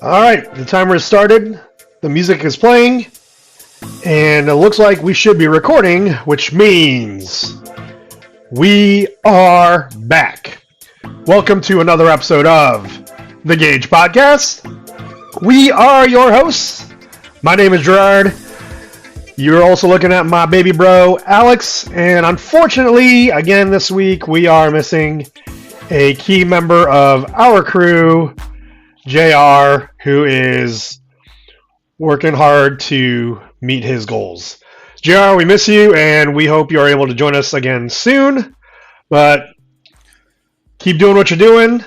All right, the timer has started. The music is playing, and it looks like we should be recording, which means we are back. Welcome to another episode of the GAJ podcast. We are your hosts. My name is Gerard. You're also looking at my baby bro, Alex, and unfortunately, again this week, we are missing a key member of our crew, JR, who is working hard to meet his goals. JR, we miss you, and we hope you're able to join us again soon. But keep doing what you're doing,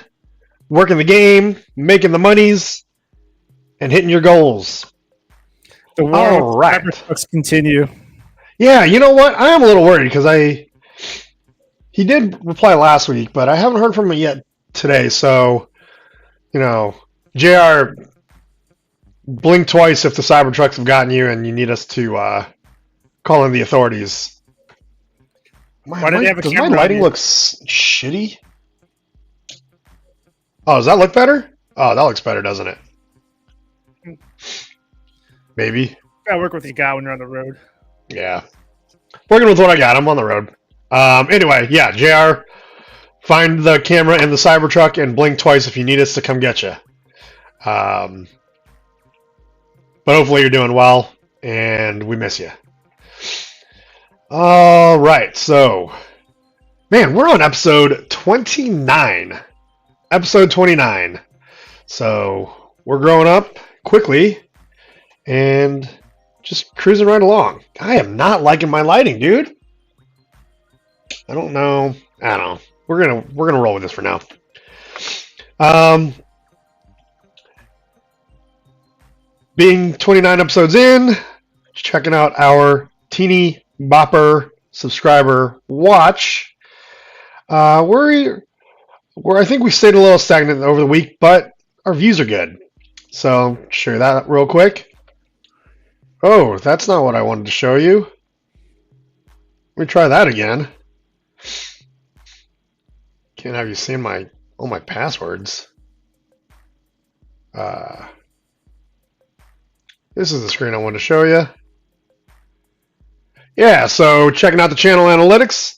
working the game, making the monies, and hitting your goals. The war with cybertrucks continue. Yeah, you know what? I am a little worried because he did reply last week, but I haven't heard from him yet today. So, JR, blink twice if the Cybertrucks have gotten you and you need us to call in the authorities. Why do they have a does camera? My lighting looks shitty? Oh, does that look better? Oh, that looks better, doesn't it? Maybe. Gotta work with what you got when you're on the road. Yeah. Working with what I got. I'm on the road. Anyway, yeah, JR, find the camera in the Cybertruck and blink twice if you need us to come get you. But hopefully you're doing well, and we miss you. All right, so, man, we're on episode 29. Episode 29. So, we're growing up quickly, and just cruising right along. I am not liking my lighting, dude. I don't know. We're gonna roll with this for now. Being 29 episodes in, just checking out our teeny bopper subscriber watch. We're I think we stayed a little stagnant over the week, but our views are good. So share that real quick. Oh, that's not what I wanted to show you. Let me try that again. Can't have you seeing all my passwords. This is the screen I wanted to show you. Yeah, so checking out the channel analytics.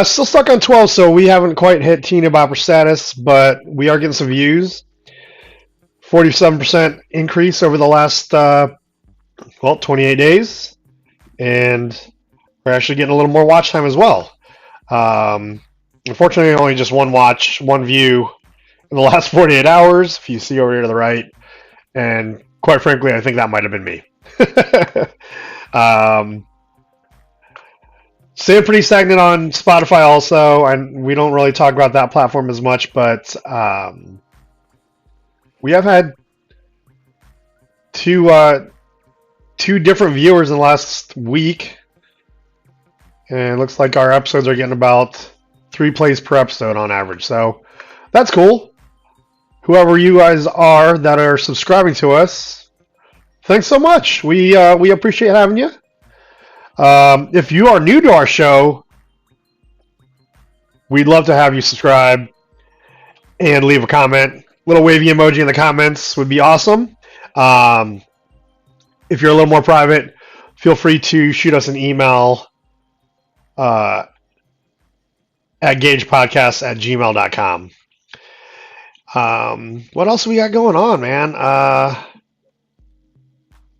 Still stuck on 12, so we haven't quite hit teeny bopper status, but we are getting some views. 47% increase over the last 28 days, and we're actually getting a little more watch time as well. Unfortunately, only just one view in the last 48 hours, if you see over here to the right, and quite frankly, I think that might have been me. Staying pretty stagnant on Spotify also, and we don't really talk about that platform as much, but we have had two different viewers in the last week, and it looks like our episodes are getting about 3 plays per episode on average, so that's cool. Whoever you guys are that are subscribing to us, thanks so much. We appreciate having you. If you are new to our show, we'd love to have you subscribe and leave a comment. Little wavy emoji in the comments would be awesome. If you're a little more private, feel free to shoot us an email at gagepodcast@gmail.com. What else we got going on, man?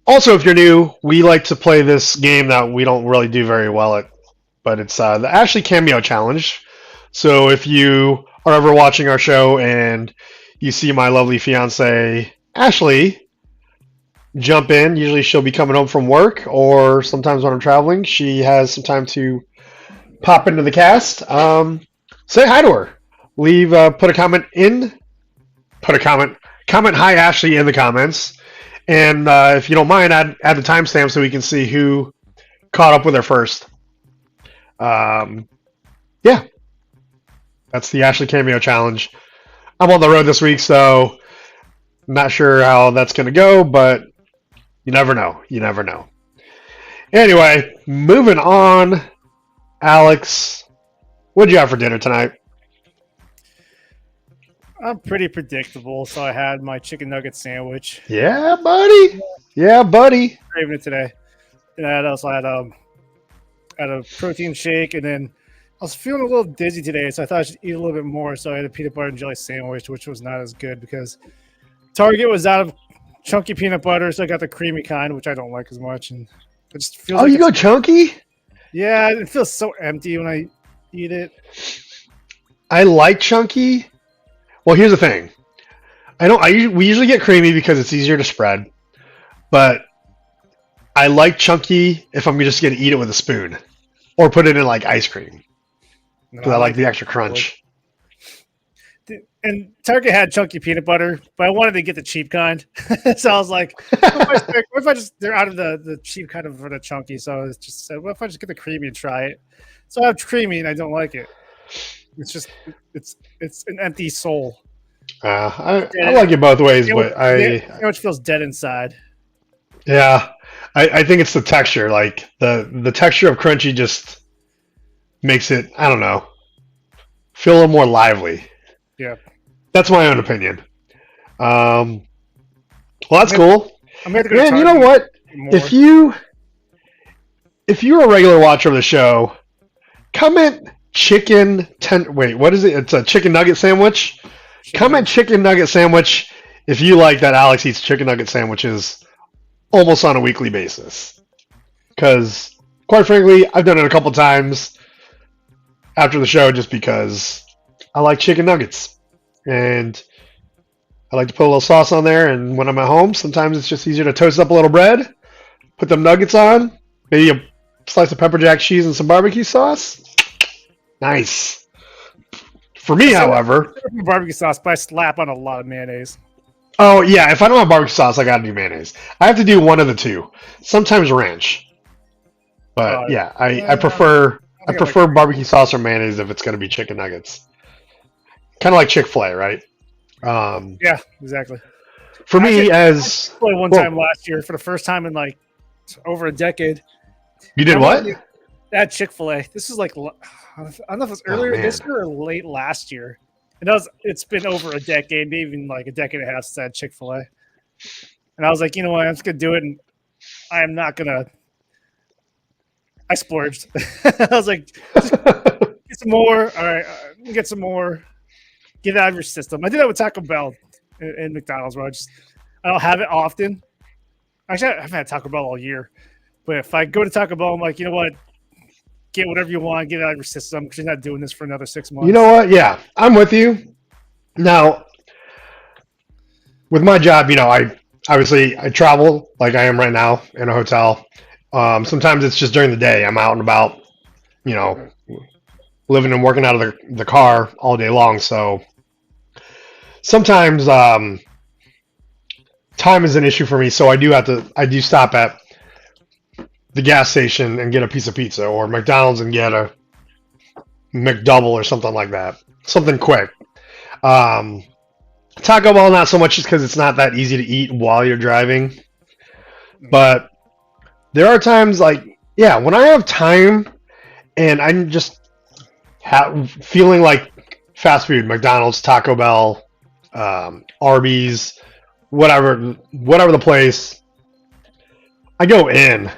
Also, if you're new, we like to play this game that we don't really do very well at, but it's the Ashley Cameo Challenge. So if you are ever watching our show and you see my lovely fiance, Ashley, jump in. Usually she'll be coming home from work, or sometimes when I'm traveling, she has some time to pop into the cast. Say hi to her. Comment hi Ashley in the comments. And if you don't mind, add the timestamp so we can see who caught up with her first. Yeah. That's the Ashley Cameo Challenge. I'm on the road this week, so I'm not sure how that's going to go, but you never know. You never know. Anyway, moving on. Alex, what'd you have for dinner tonight? I'm pretty predictable, so I had my chicken nugget sandwich. Yeah, buddy. Yeah, buddy. Craving it today. And I also had a protein shake, and then I was feeling a little dizzy today, so I thought I should eat a little bit more. So I had a peanut butter and jelly sandwich, which was not as good because Target was out of chunky peanut butter, so I got the creamy kind, which I don't like as much. And it just feels like you go chunky? Yeah, it feels so empty when I eat it. I like chunky. Well, here's the thing. We usually get creamy because it's easier to spread, but I like chunky if I'm just going to eat it with a spoon or put it in like ice cream because I like the extra crunch. And Target had chunky peanut butter, but I wanted to get the cheap kind. So I was like, what if I just, they're out of the cheap kind of for the chunky. So I just said, what if I just get the creamy and try it? So I have creamy and I don't like it. It's just, it's an empty soul. I like it both ways, but it feels dead inside. Yeah. I think it's the texture. Like the texture of crunchy just makes it, I don't know, feel a little more lively. Yeah. That's my own opinion. Well, that's cool. Man, you know what? More. If you're a regular watcher of the show, comment chicken what is it? It's a chicken nugget sandwich. Comment chicken nugget sandwich if you like that Alex eats chicken nugget sandwiches almost on a weekly basis. Because, quite frankly, I've done it a couple times after the show just because I like chicken nuggets. And I like to put a little sauce on there. And when I'm at home, sometimes it's just easier to toast up a little bread, put them nuggets on, maybe a slice of pepper jack cheese and some barbecue sauce. Nice. For me, however, barbecue sauce, but I slap on a lot of mayonnaise. Oh yeah, if I don't have barbecue sauce, I gotta do mayonnaise. I have to do one of the two. Sometimes ranch, but yeah, I prefer barbecue sauce or mayonnaise if it's gonna be chicken nuggets. Kind of like Chick-fil-A, right? Yeah, exactly. For me, as time last year for the first time in like over a decade. You did what? At Chick-fil-A. This is like, I don't know if it was earlier this year or late last year. It's been over a decade, maybe even like a decade and a half since I had Chick-fil-A. And I was like, you know what, I'm just going to do it, and I am not going to. I splurged. I was like, just get some more. All right, get some more. Get it out of your system. I did that with Taco Bell and McDonald's, where I don't have it often. Actually, I haven't had Taco Bell all year. But if I go to Taco Bell, I'm like, you know what? Get whatever you want, get it out of your system because you're not doing this for another 6 months. You know what? Yeah, I'm with you. Now, with my job, I travel like I am right now in a hotel. Sometimes it's just during the day. I'm out and about, living and working out of the car all day long. So sometimes time is an issue for me. So I do stop at the gas station and get a piece of pizza, or McDonald's and get a McDouble or something like that. Something quick. Taco Bell, not so much just because it's not that easy to eat while you're driving. But there are times when I have time and I'm just feeling like fast food, McDonald's, Taco Bell, Arby's, whatever the place, I go in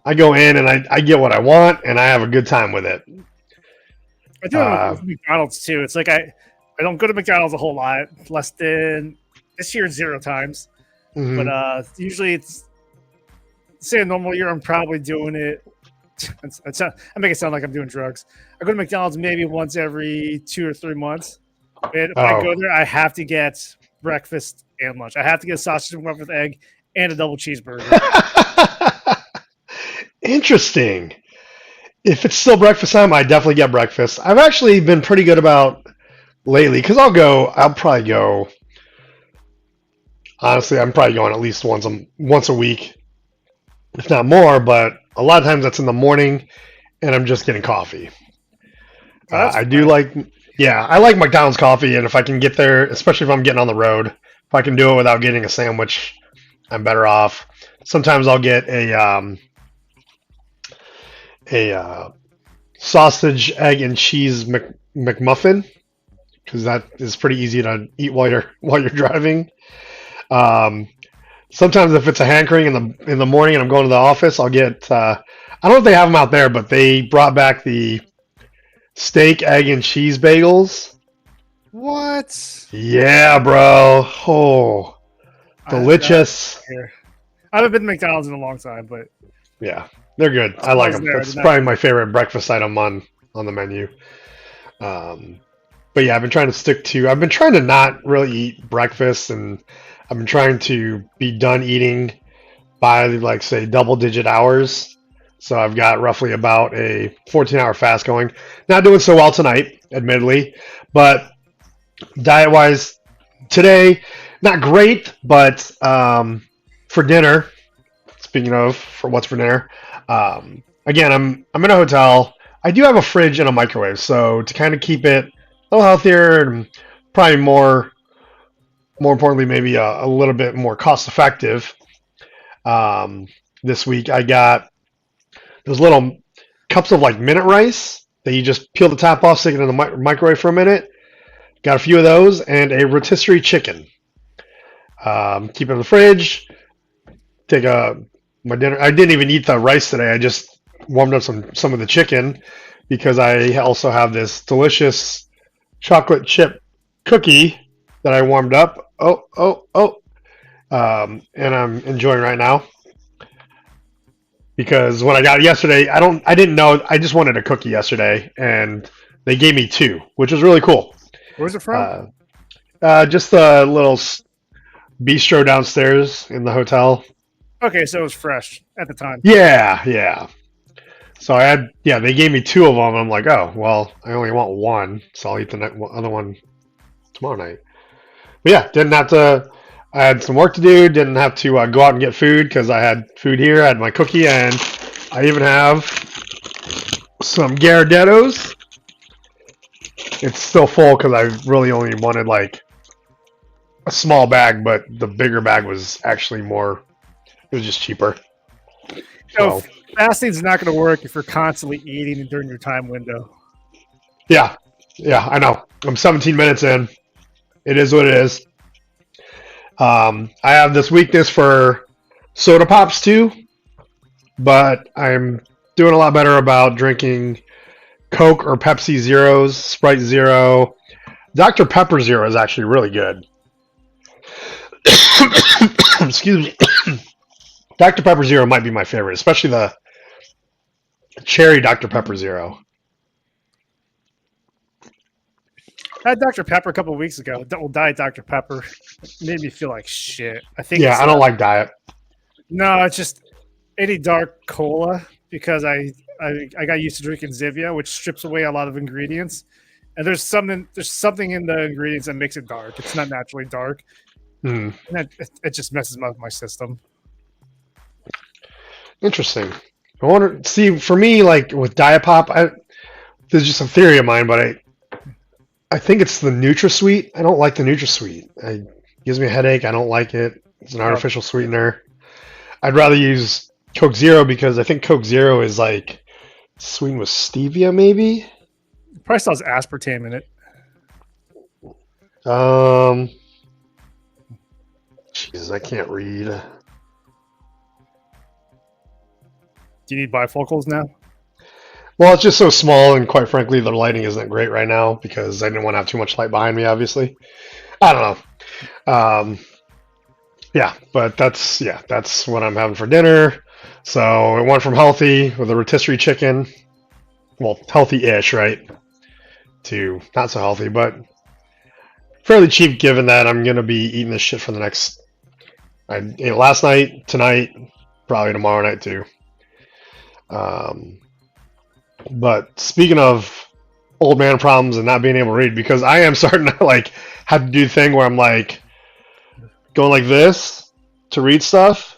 and I get what I want, and I have a good time with it. I do it with McDonald's too. It's like I don't go to McDonald's a whole lot, less than this year 0 times. Mm-hmm. But usually it's, say a normal year, I'm probably doing it. I make it sound like I'm doing drugs. I go to McDonald's maybe once every 2 or 3 months. And if I go there, I have to get breakfast and lunch. I have to get a sausage McMuffin with egg and a double cheeseburger. Interesting. If it's still breakfast time, I definitely get breakfast. I've actually been pretty good about lately because I'll probably go. Honestly, I'm probably going at least once a week, if not more. But a lot of times that's in the morning, and I'm just getting coffee. I like McDonald's coffee, and if I can get there, especially if I'm getting on the road, if I can do it without getting a sandwich, I'm better off. Sometimes I'll get a sausage, egg, and cheese McMuffin, because that is pretty easy to eat while you're driving. Um, Sometimes if it's a hankering in the morning and I'm going to the office, I'll get. I don't know if they have them out there, but they brought back the steak, egg, and cheese bagels. What? Yeah, bro. Oh, delicious. I haven't been to McDonald's in a long time, but Yeah, they're good. I like them. That's probably my favorite breakfast item on the menu. But yeah, I've been trying to not really eat breakfast, and I've been trying to be done eating by like say double digit hours. So I've got roughly about a 14-hour fast going. Not doing so well tonight, admittedly, but diet wise today, not great, but for dinner, speaking of for what's for dinner, again, I'm in a hotel. I do have a fridge and a microwave, so to kind of keep it a little healthier and probably more importantly, maybe a little bit more cost effective. This week I got those little cups of like minute rice that you just peel the top off, stick it in the microwave for a minute. Got a few of those and a rotisserie chicken. Keep it in the fridge. Take my dinner. I didn't even eat the rice today. I just warmed up some of the chicken because I also have this delicious chocolate chip cookie that I warmed up. And I'm enjoying right now because when I got it yesterday, I didn't know. I just wanted a cookie yesterday, and they gave me two, which was really cool. Where's it from? Just a little bistro downstairs in the hotel. Okay, so it was fresh at the time. Yeah. So they gave me two of them. And I'm like, oh, well, I only want one, so I'll eat the other one tomorrow night. But yeah, didn't have to. I had some work to do. Didn't have to go out and get food because I had food here. I had my cookie, and I even have some Gerardettos. It's still full because I really only wanted like a small bag, but the bigger bag was actually more. It was just cheaper. So fasting's not going to work if you're constantly eating during your time window. Yeah, I know. I'm 17 minutes in. It is what it is. I have this weakness for soda pops too, but I'm doing a lot better about drinking Coke or Pepsi Zeros, Sprite Zero. Dr. Pepper Zero is actually really good. Excuse me. Dr. Pepper Zero might be my favorite, especially the cherry Dr. Pepper Zero. I had Dr. Pepper a couple of weeks ago. Double Diet Dr. Pepper. It made me feel like shit. I think. Yeah, I don't like diet. No, it's just any dark cola because I got used to drinking Zivia, which strips away a lot of ingredients. And there's something in the ingredients that makes it dark. It's not naturally dark. And it just messes up my system. Interesting. I wonder. See, for me, like with Diet Pop, there's just a theory of mine, but I think it's the NutraSweet. I don't like the NutraSweet. It gives me a headache. I don't like it. It's an artificial sweetener. I'd rather use Coke Zero because I think Coke Zero is like sweetened with stevia, maybe. It probably still has aspartame in it. Jesus, I can't read. Do you need bifocals now? Well, it's just so small, and quite frankly, the lighting isn't great right now because I didn't want to have too much light behind me, obviously. I don't know. But that's what I'm having for dinner. So it went from healthy with a rotisserie chicken, well, healthy-ish, right, to not so healthy, but fairly cheap given that I'm going to be eating this shit for the next... I ate last night, tonight, probably tomorrow night too. But speaking of old man problems and not being able to read, because I am starting to like have to do the thing where I'm like going like this to read stuff.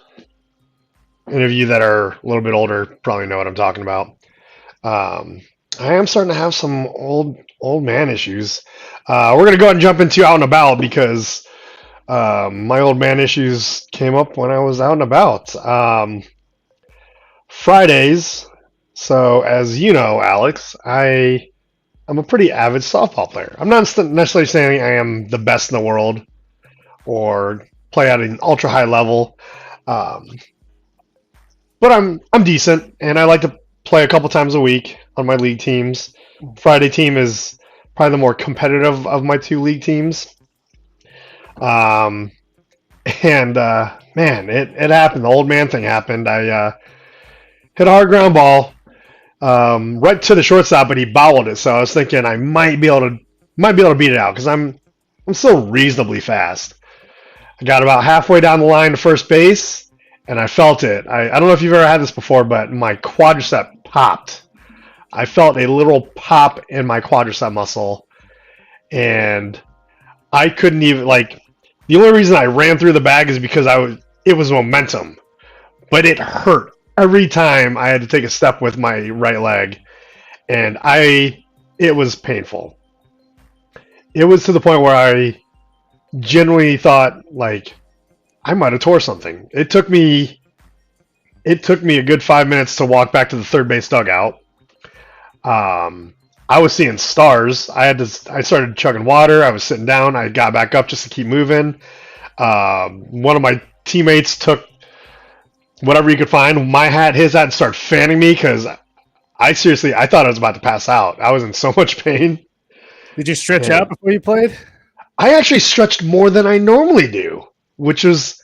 Any of you that are a little bit older probably know what I'm talking about. I am starting to have some old man issues. We're gonna go ahead and jump into out and about because my old man issues came up when I was out and about. Fridays. So as you know, Alex, I I'm a pretty avid softball player. I'm not necessarily saying I am the best in the world or play at an ultra high level, um, but I'm decent, and I like to play a couple times a week on my league teams. Friday team is probably the more competitive of my two league teams. And man, it happened. The old man thing happened. I hit a hard ground ball right to the shortstop, but he bowled it. So I was thinking I might be able to beat it out because I'm still reasonably fast. I got about halfway down the line to first base, and I felt it. I don't know if you've ever had this before, but my quadricep popped. I felt a little pop in my quadricep muscle, and I couldn't even like. The only reason I ran through the bag is because it was momentum, but it hurt every time I had to take a step with my right leg, and it was painful. It was to the point where I genuinely thought like I might have tore something. It took me a good 5 minutes to walk back to the third base dugout. I was seeing stars. I started chugging water. I was sitting down. I got back up just to keep moving. One of my teammates took whatever he could find, my hat, his hat, and started fanning me because I thought I was about to pass out. I was in so much pain. Did you stretch out before you played? I actually stretched more than I normally do, which was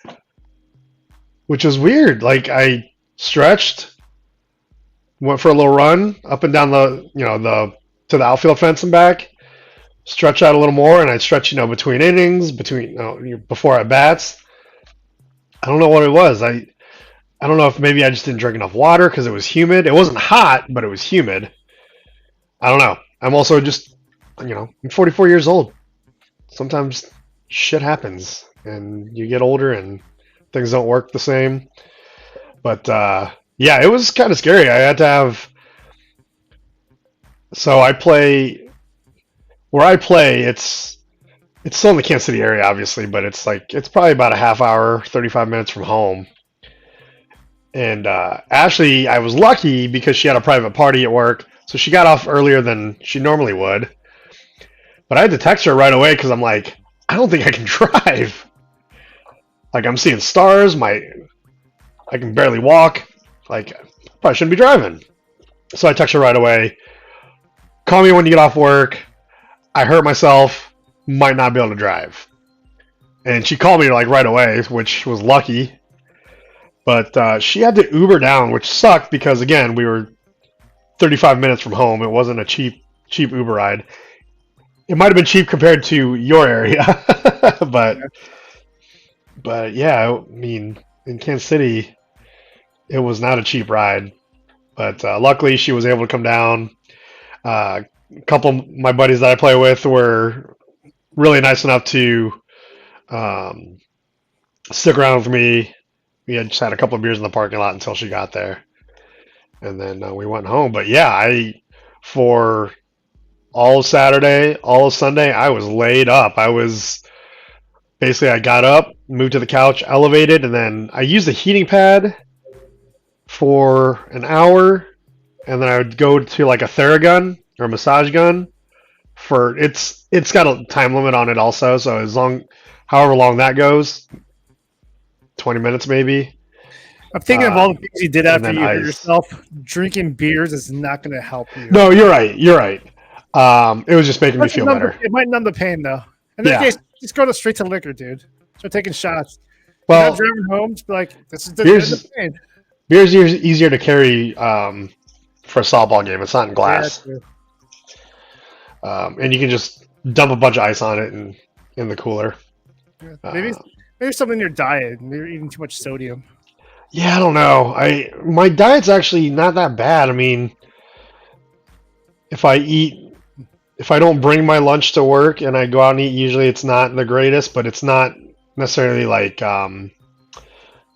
weird. Like I stretched, went for a little run up and down to the outfield fence and back, stretch out a little more, and I stretch, between innings, before at bats. I don't know what it was. I don't know if maybe I just didn't drink enough water because it was humid. It wasn't hot, but it was humid. I don't know. I'm also just, I'm 44 years old. Sometimes shit happens, and you get older, and things don't work the same. But yeah, it was kind of scary. I had to have. So I play where I play. It's still in the Kansas City area, obviously, but it's probably about a half hour, 35 minutes from home. And Ashley, I was lucky because she had a private party at work, so she got off earlier than she normally would. But I had to text her right away because I'm like, I don't think I can drive. Like I'm seeing stars. I can barely walk. Like probably shouldn't be driving. So I text her right away. Call me when you get off work. I hurt myself. Might not be able to drive. And she called me like right away, which was lucky. But she had to Uber down, which sucked because again we were 35 minutes from home. It wasn't a cheap Uber ride. It might have been cheap compared to your area, but yeah, I mean in Kansas City, it was not a cheap ride. But luckily she was able to come down. A couple of my buddies that I play with were really nice enough to stick around with me. We had just had a couple of beers in the parking lot until she got there, and then we went home. But yeah, for all of Saturday, all of Sunday, I was laid up. I got up, moved to the couch, elevated, and then I used a heating pad for an hour, and then I would go to like a Theragun or a massage gun for it's got a time limit on it also, so however long that goes, 20 minutes maybe. I'm thinking of all the things you did after you hurt yourself. Drinking beers is not going to help you. No, you're right. It was just making me feel better. It might numb the pain though. In that case, just go straight to liquor, dude. Start taking shots. Well, not driving home, just be like, this is the end of the pain. Beer's easier to carry for a softball game. It's not in glass. And you can just dump a bunch of ice on it and in the cooler. Maybe something in your diet. Maybe you're eating too much sodium. Yeah, I don't know. My diet's actually not that bad. I mean, if I don't bring my lunch to work and I go out and eat, usually it's not the greatest, but it's not necessarily like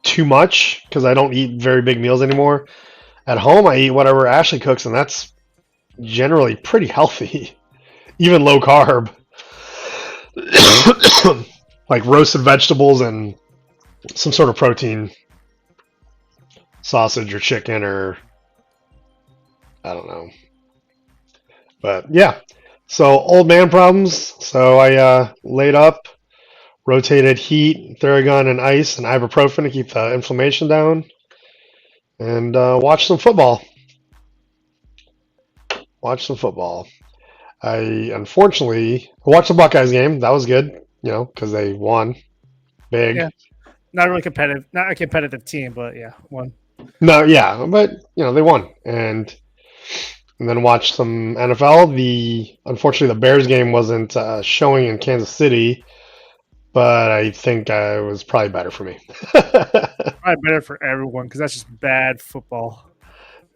too much because I don't eat very big meals anymore. At home, I eat whatever Ashley cooks, and that's generally pretty healthy, even low carb. Like roasted vegetables and some sort of protein, sausage or chicken or I don't know. But yeah, So old man problems. So I laid up, rotated heat, Theragun, and ice, and ibuprofen to keep the inflammation down, and watched some football. Watched some football. I unfortunately watched the Buckeyes game. That was good, because they won big. Yeah. Not really competitive. Not a competitive team, but yeah, one. No, yeah, but they won, and then watched some NFL. Unfortunately the Bears game wasn't showing in Kansas City, but I think it was probably better for me. Probably better for everyone because that's just bad football.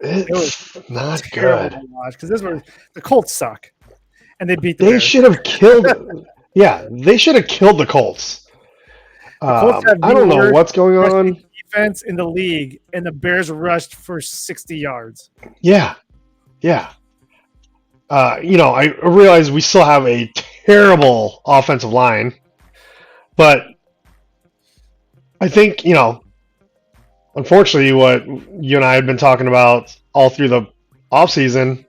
It was not Terrible good. to watch because the Colts suck, and they beat the They Bears. should have killed. Yeah, they should have killed the Colts. Colts have I don't know worst what's going on. defense in the league, and the Bears rushed for 60 yards. Yeah. I realize we still have a terrible offensive line, but I think, unfortunately, what you and I had been talking about all through the offseason,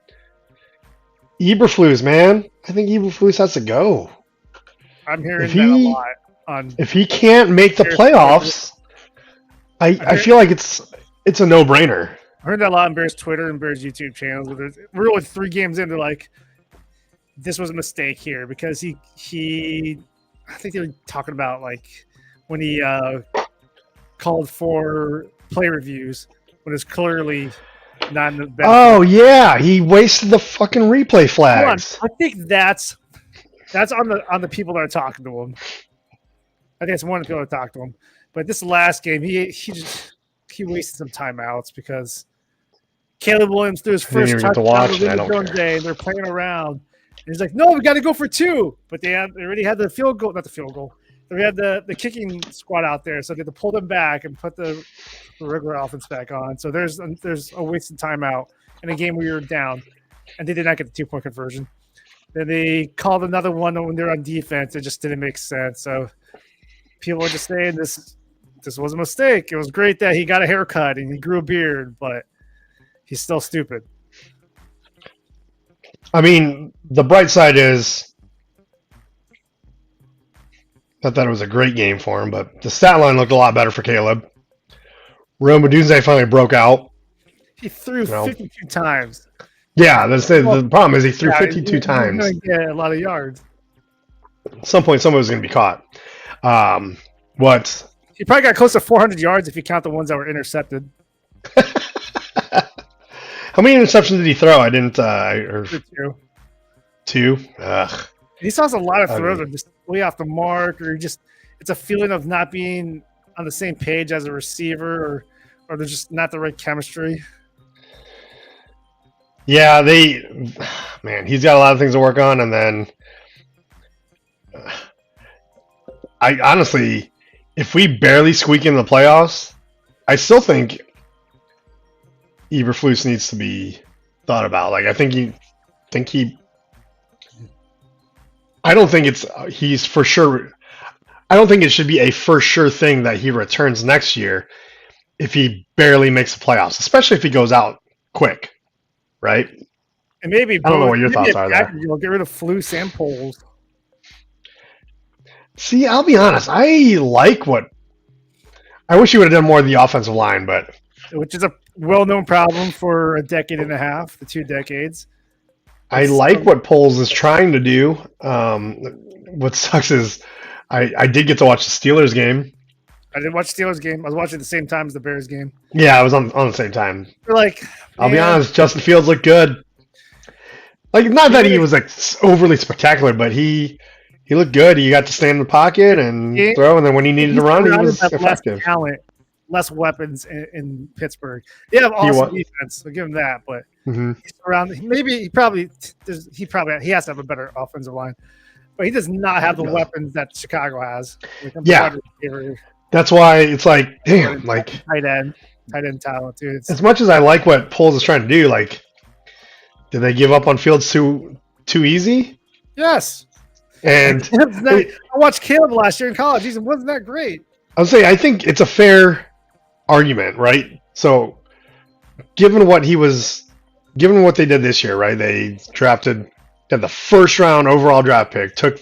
Eberflus, man. I think Eberflus has to go. I'm hearing that a lot. If he can't make the playoffs, I feel like it's a no-brainer. I heard that a lot on Bears Twitter and Bears YouTube channels. We're only 3 games in. They're like, this was a mistake here because he I think they were talking about like when he called for play reviews when it's clearly not in the best. Oh yeah, he wasted the fucking replay flags. I think that's on the people that are talking to him. I think it's one of the people that talk to him. But this last game, he wasted some timeouts because Caleb Williams threw his first touchdown day, and they're playing around. And he's like, "No, we got to go for 2." But they already had the field goal, not the field goal. They had the kicking squad out there, so they had to pull them back and put the regular offense back on. So there's a wasted timeout in a game where you're down, and they did not get the 2-point conversion. Then they called another one when they're on defense. It just didn't make sense. So people are just saying this was a mistake. It was great that he got a haircut and he grew a beard, but he's still stupid. I mean, the bright side is I thought it was a great game for him, but the stat line looked a lot better for Caleb. Rome Odunze finally broke out. He threw 52 times. Yeah, the problem is he threw 52 times. He's going to get a lot of yards. At some point, somebody was going to be caught. He probably got close to 400 yards if you count the ones that were intercepted. How many interceptions did he throw? I didn't. 2. Ugh. He saw a lot of throws that are just way off the mark, or it's a feeling of not being on the same page as a receiver, or there's just not the right chemistry. Yeah, he's got a lot of things to work on, and then I honestly, if we barely squeak in the playoffs, I still think Eberflus needs to be thought about. Like, I don't think he's for sure. I don't think it should be a for sure thing that he returns next year if he barely makes the playoffs, especially if he goes out quick, right? And maybe I don't know what your thoughts are there. You'll get rid of Flus and Poles. See, I'll be honest. I wish he would have done more of the offensive line, but which is a well-known problem for a decade and a half, the 2 decades. I like what Poles is trying to do. What sucks is I did get to watch the Steelers game. I didn't watch the Steelers game. I was watching at the same time as the Bears game. Yeah, I was on the same time. I'll be honest, Justin Fields looked good. Like, not that he was like overly spectacular, but he looked good. He got to stand in the pocket and throw, and then when he needed to run, he was effective. Less weapons in Pittsburgh. They have awesome defense. I'll give him that, but he's around. Maybe he has to have a better offensive line, but he does not have the weapons that Chicago has. That's why it's like, damn, like tight end talent too. As much as I like what Poles is trying to do, like, did they give up on Fields too easy? Yes. And I watched Caleb last year in college. He wasn't that great. I would say I think it's a fair argument, right? So, given what they did this year, right? They drafted had the first round overall draft pick, took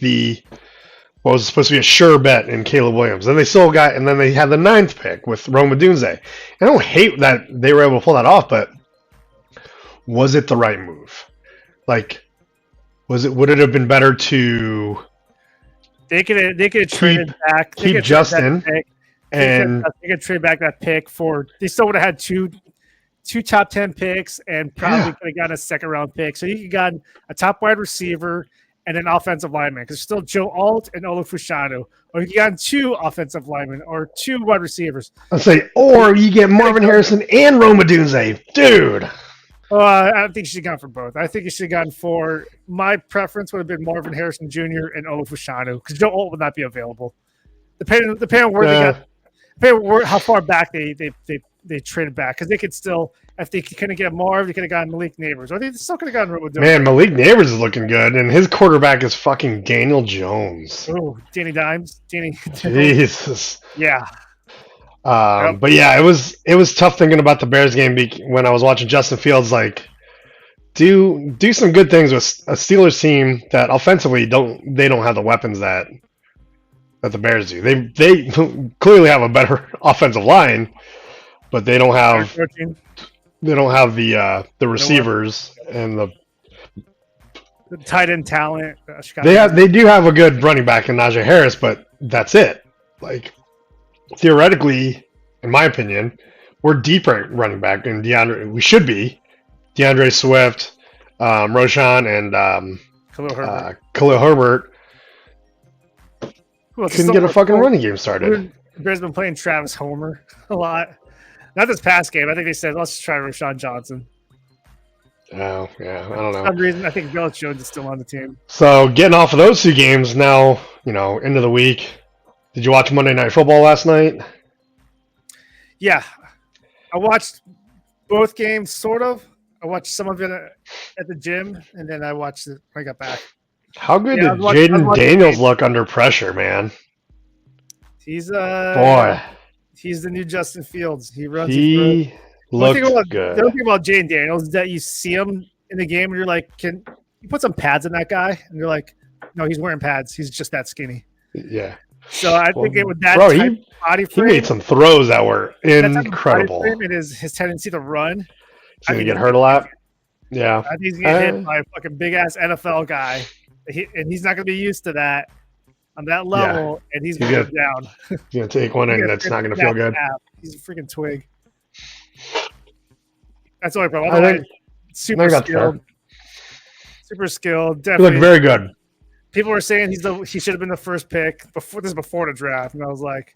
what was supposed to be a sure bet in Caleb Williams. Then they had the 9th pick with Rome Odunze. I don't hate that they were able to pull that off, but was it the right move? Like, would it have been better to they could have traded back, keep Justin, and they could trade back that pick for, they still would have had two top 10 picks and probably could have gotten a 2nd round pick. So you could have gotten a top wide receiver and an offensive lineman, because still Joe Alt and Olu Fashanu. Or you could have gotten 2 offensive linemen or 2 wide receivers. I'd say, or you get Marvin Harrison and Rome Odunze. Dude. I don't think you should have gone for both. I think you should have gone for, my preference would have been Marvin Harrison Jr. and Olu Fashanu, because Joe Alt would not be available. Depending on where they got, depending on how far back they traded back, because they could still, if they couldn't get Marv, they could have gotten Malik Neighbors, or they still could have gotten Robo. Man, Malik Neighbors is looking good, and his quarterback is fucking Daniel Jones. Oh, Danny Dimes, Jesus. Yeah. But yeah, it was tough thinking about the Bears game when I was watching Justin Fields. Like, do some good things with a Steelers team that offensively don't have the weapons that the Bears do. They clearly have a better offensive line, but they don't have the receivers and the tight end talent. They do have a good running back in Najee Harris, but that's it. Like, theoretically, in my opinion, we're deep running back, and we should be DeAndre Swift, Roshan, and Khalil Herbert. Couldn't get a fucking running game started. Bears been playing Travis Homer a lot. Not this past game. I think they said, let's try Rashawn Johnson. Oh, yeah. I don't know. For some reason, I think Bill Jones is still on the team. So, getting off of those 2 games now, into the week. Did you watch Monday Night Football last night? Yeah. I watched both games, sort of. I watched some of it at the gym, and then I watched it when I got back. How good did Jaden Daniels look under pressure, man? He's boy. He's the new Justin Fields. He runs. He looks good. The other thing about Jaden Daniels is that you see him in the game, and you're like, can you put some pads in that guy? And you're like, no, he's wearing pads. He's just that skinny. Yeah. So I think with that body frame, he made some throws that were incredible. And his tendency to run. He's going to get hurt a lot. Yeah. I think he's going to get hit by a fucking big-ass NFL guy. And he's not going to be used to that on that level, and he's going to go down. He's going to take one, and that's not going to feel good. He's a freaking twig. That's the only problem. Otherwise, super skilled. Super skilled. Definitely. He looked very good. People were saying he should have been the first pick before the draft, and I was like,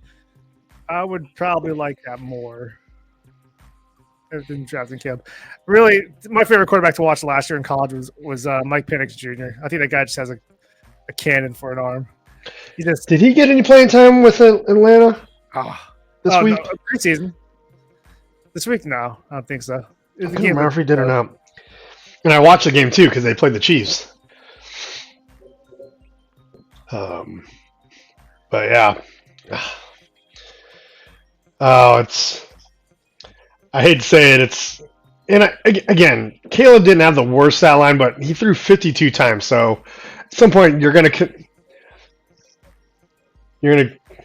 I would probably like that more. Than drafting Caleb. Really, my favorite quarterback to watch last year in college was Mike Penix Jr. I think that guy just has a cannon for an arm. Did he get any playing time with Atlanta this week? No, preseason. This week, no, I don't think so. I can't remember if he did or not. And I watched the game too because they played the Chiefs. But yeah. Oh, I hate to say it. Again, Caleb didn't have the worst stat line, but he threw 52 times. So at some point, you're gonna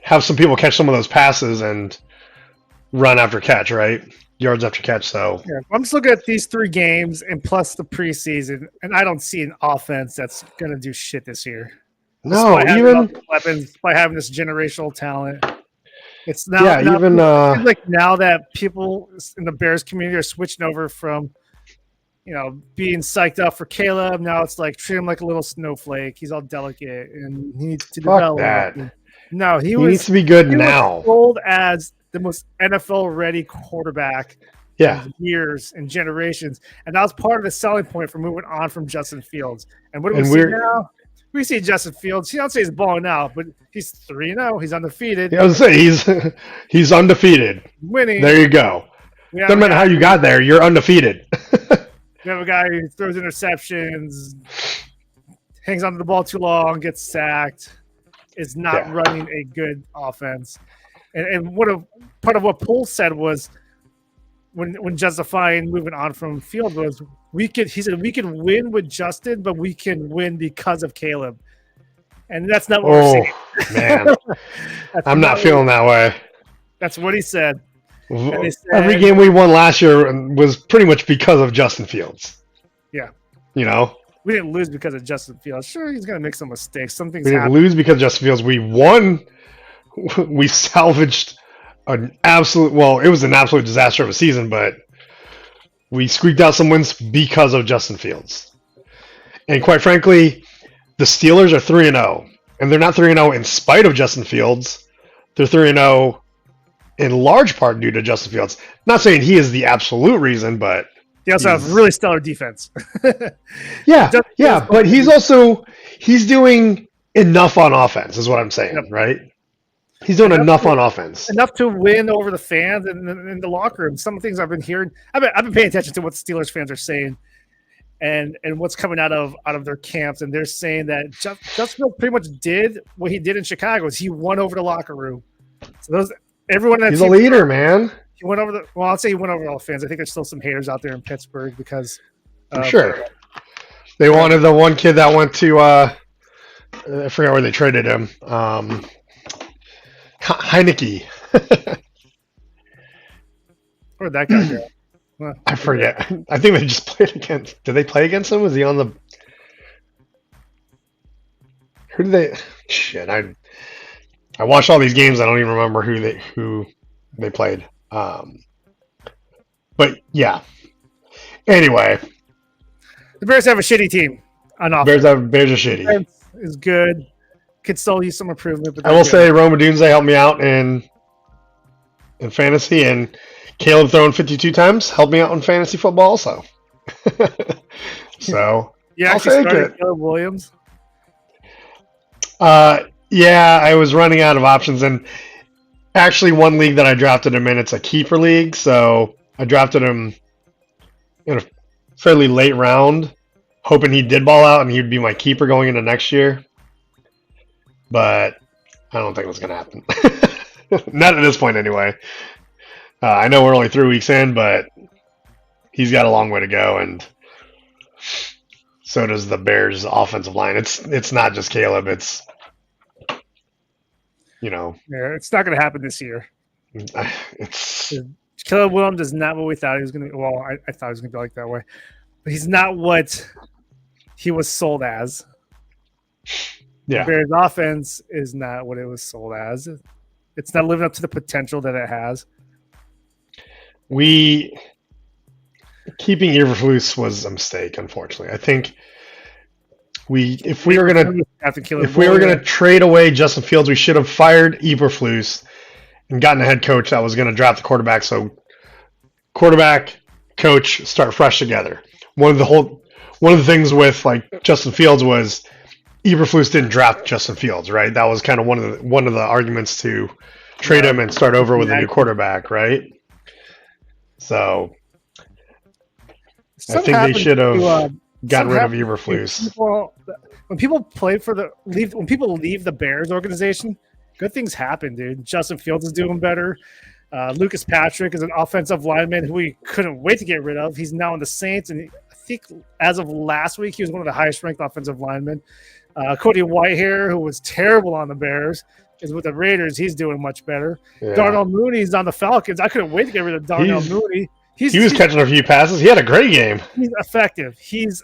have some people catch some of those passes and run after catch, right? Yards after catch. So yeah, I'm just looking at these 3 games and plus the preseason, and I don't see an offense that's gonna do shit this year. No, even weapons by having this generational talent. It's now, like now that people in the Bears community are switching over from, being psyched up for Caleb. Now it's like treat him like a little snowflake. He's all delicate and he needs to develop. That. No, he needs to be good now. Was sold as the most NFL ready quarterback. Yeah, years and generations, and that was part of the selling point for moving on from Justin Fields. And what do we see now? We see Justin Fields. He don't say he's balling out, but he's 3-0. He's undefeated. Yeah, I was gonna say he's undefeated. Winning. There you go. Doesn't matter how you got there. You're undefeated. We have a guy who throws interceptions, hangs onto the ball too long, gets sacked. Is not running a good offense. And part of what Poole said was when justifying moving on from Field was he said we can win with Justin, but we can win because of Caleb. And that's not what we're saying. Man. I'm not feeling that way. That's what he said. Every game we won last year was pretty much because of Justin Fields. Yeah. You know? We didn't lose because of Justin Fields. Sure, he's going to make some mistakes. Some things We didn't lose because of Justin Fields. We won. We salvaged an absolute, well, it was an absolute disaster of a season, but we squeaked out some wins because of Justin Fields. And quite frankly, the Steelers are 3-0. And they're not 3-0 in spite of Justin Fields. They're 3-0 in large part due to Justin Fields. Not saying he is the absolute reason, but they also have really stellar defense. yeah, but he's doing enough on offense, is what I'm saying, right? He's doing enough on offense. Enough to win over the fans and in the locker room. Some things I've been hearing. I've been paying attention to what the Steelers fans are saying and what's coming out of their camps. And they're saying that Justin Fields pretty much did what he did in Chicago is he won over the locker room. So everyone he's a leader, man. He went over I'll say he went over all the fans. I think there's still some haters out there in Pittsburgh because sure. They wanted the one kid that went to I forgot where they traded him. Heineke. Where'd that guy go? Well, I forget. I think they just played against. Did they play against him? Was he on the? Who did they? Shit, I watched all these games. I don't even remember who they played. But yeah. Anyway, the Bears have a shitty team on offense. Bears are shitty. Defense is good. Could still use some improvement. But I will say Rome Odunze helped me out in fantasy, and Caleb throwing 52 times helped me out in fantasy football also. So I'll take it. Caleb Williams. Yeah, I was running out of options, and actually one league that I drafted him in, it's a keeper league, so I drafted him in a fairly late round, hoping he did ball out and he'd be my keeper going into next year. But I don't think it's going to happen. Not at this point, anyway. I know we're only 3 weeks in, but he's got a long way to go, and so does the Bears' offensive line. It's not just Caleb. It's, Yeah, it's not going to happen this year. It's Caleb Williams is not what we thought he was going to. Well, I thought he was going to be like that way, but he's not what he was sold as. Yeah. The Bears' offense is not what it was sold as. It's not living up to the potential that it has. Keeping Eberflus was a mistake, unfortunately. I think if we were gonna trade away Justin Fields, we should have fired Eberflus and gotten a head coach that was going to draft the quarterback. So quarterback, coach start fresh together. One of the things with like Justin Fields was Eberflus didn't draft Justin Fields, right? That was kind of one of the arguments to trade him and start over with a new quarterback, right? So I think they should have gotten rid of Eberflus. When people leave the Bears organization, good things happen, dude. Justin Fields is doing better. Lucas Patrick is an offensive lineman who we couldn't wait to get rid of. He's now in the Saints, and I think as of last week, he was one of the highest-ranked offensive linemen. Cody Whitehair, who was terrible on the Bears, is with the Raiders. He's doing much better. Yeah. Darnell Mooney's on the Falcons. I couldn't wait to get rid of Darnell Mooney. He was catching a few passes. He had a great game. He's effective. He's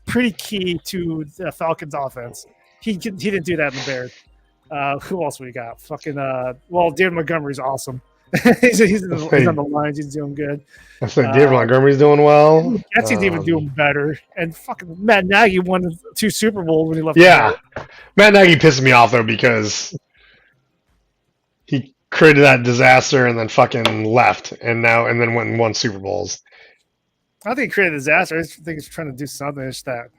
pretty key to the Falcons' offense. He didn't do that in the Bears. Who else we got? David Montgomery's awesome. he's on the lines. He's doing good. I said David Montgomery's doing well. Getsy's even doing better. And fucking Matt Nagy won 2 Super Bowls when he left. Yeah, Matt Nagy pissed me off though because he created that disaster and then fucking left, and then went and won Super Bowls. I don't think he created a disaster. I think he's trying to do something. It's that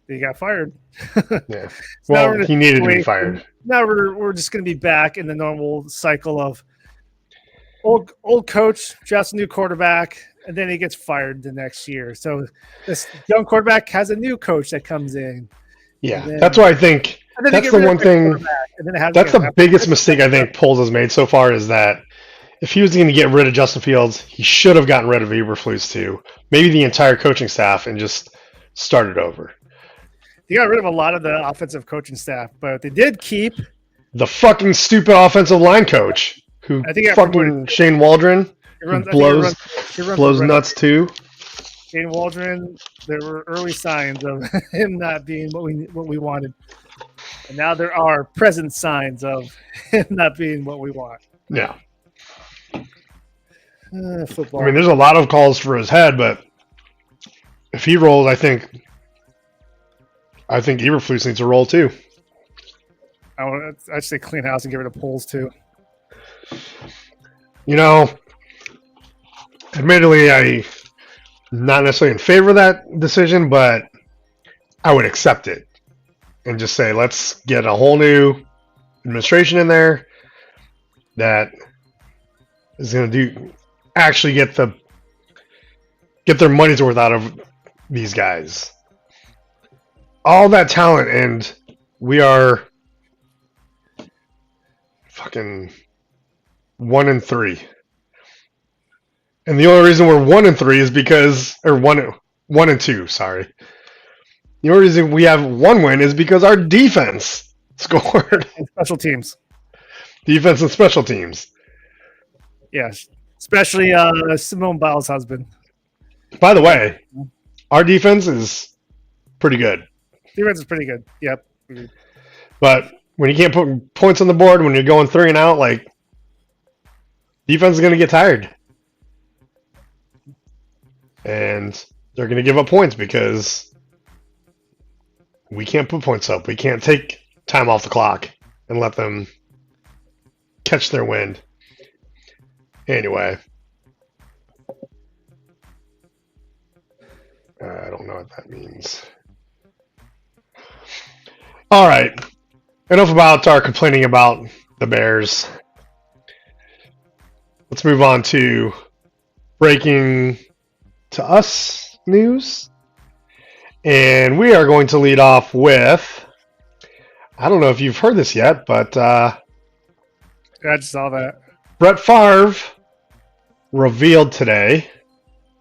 he got fired. Yeah. Well, he needed to be fired. Now we're just going to be back in the normal cycle of old coach drafts a new quarterback, and then he gets fired the next year. So this young quarterback has a new coach that comes in. Yeah, that's why I think that's the one thing. That's the biggest mistake I think Poles has made so far is if he was going to get rid of Justin Fields, he should have gotten rid of Eberflus too. Maybe the entire coaching staff and just started over. They got rid of a lot of the offensive coaching staff, but they did keep the fucking stupid offensive line coach who fucking Shane Waldron blows nuts too. Shane Waldron, there were early signs of him not being what we wanted. And now there are present signs of him not being what we want. Yeah. Football. I mean, there's a lot of calls for his head, but if he rolls, I think Eberflus needs to roll too. I'd say clean house and get rid of polls too. You know, admittedly, I'm not necessarily in favor of that decision, but I would accept it and just say, let's get a whole new administration in there that is going to actually get their money's worth out of these guys. All that talent, and we are fucking 1-3. And the only reason we're 1-3 is because, or 1-2, sorry. The only reason we have one win is because our defense scored. And special teams. Defense and special teams. Yes. Especially Simone Biles' husband. By the way, our defense is pretty good. Defense is pretty good. Yep. But when you can't put points on the board, when you're going 3 and out, like, defense is going to get tired. And they're going to give up points because we can't put points up. We can't take time off the clock and let them catch their wind. Anyway. I don't know what that means. All right. Enough about our complaining about the Bears. Let's move on to breaking to us news. And we are going to lead off with, I don't know if you've heard this yet, but I just saw that. Brett Favre revealed today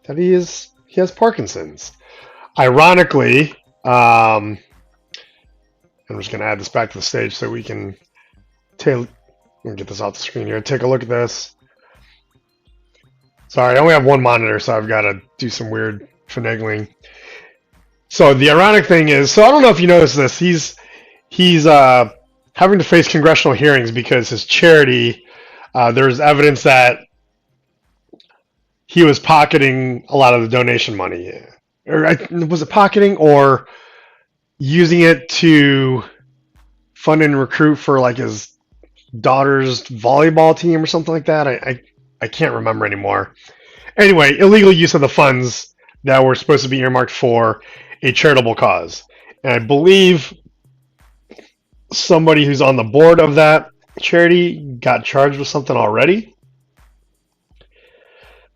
that he has Parkinson's. Ironically, I'm just going to add this back to the stage so we can get this off the screen here. Take a look at this. Sorry, I only have one monitor, so I've got to do some weird finagling. So the ironic thing is, so I don't know if you noticed this, he's having to face congressional hearings because his charity, there's evidence that he was pocketing a lot of the donation money. Or was it pocketing or using it to fund and recruit for like his daughter's volleyball team or something like that? I can't remember anymore. Anyway, illegal use of the funds that were supposed to be earmarked for a charitable cause. And I believe somebody who's on the board of that charity got charged with something already.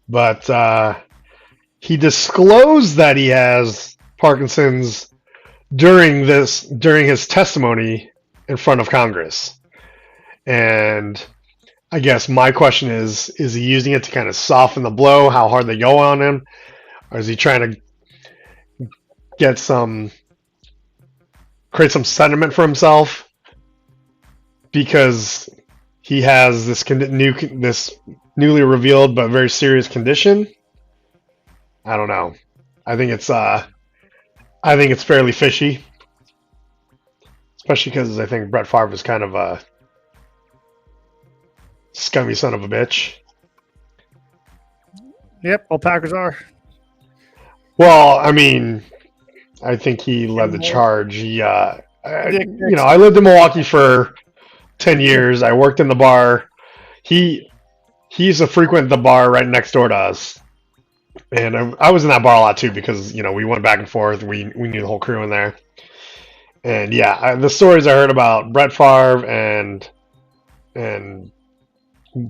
But he disclosed that he has Parkinson's during his testimony in front of Congress. And I guess my question is he using it to kind of soften the blow, how hard they go on him? Or is he trying to create some sentiment for himself because he has this newly revealed but very serious condition? I don't know. I think it's fairly fishy, especially because I think Brett Favre is kind of a scummy son of a bitch. Yep, all Packers are. Well, I mean, I think he led the charge. I lived in Milwaukee for 10 years. I worked in the bar. He used to frequent the bar right next door to us. And I was in that bar a lot too because, we went back and forth. We knew the whole crew in there. And yeah, the stories I heard about Brett Favre and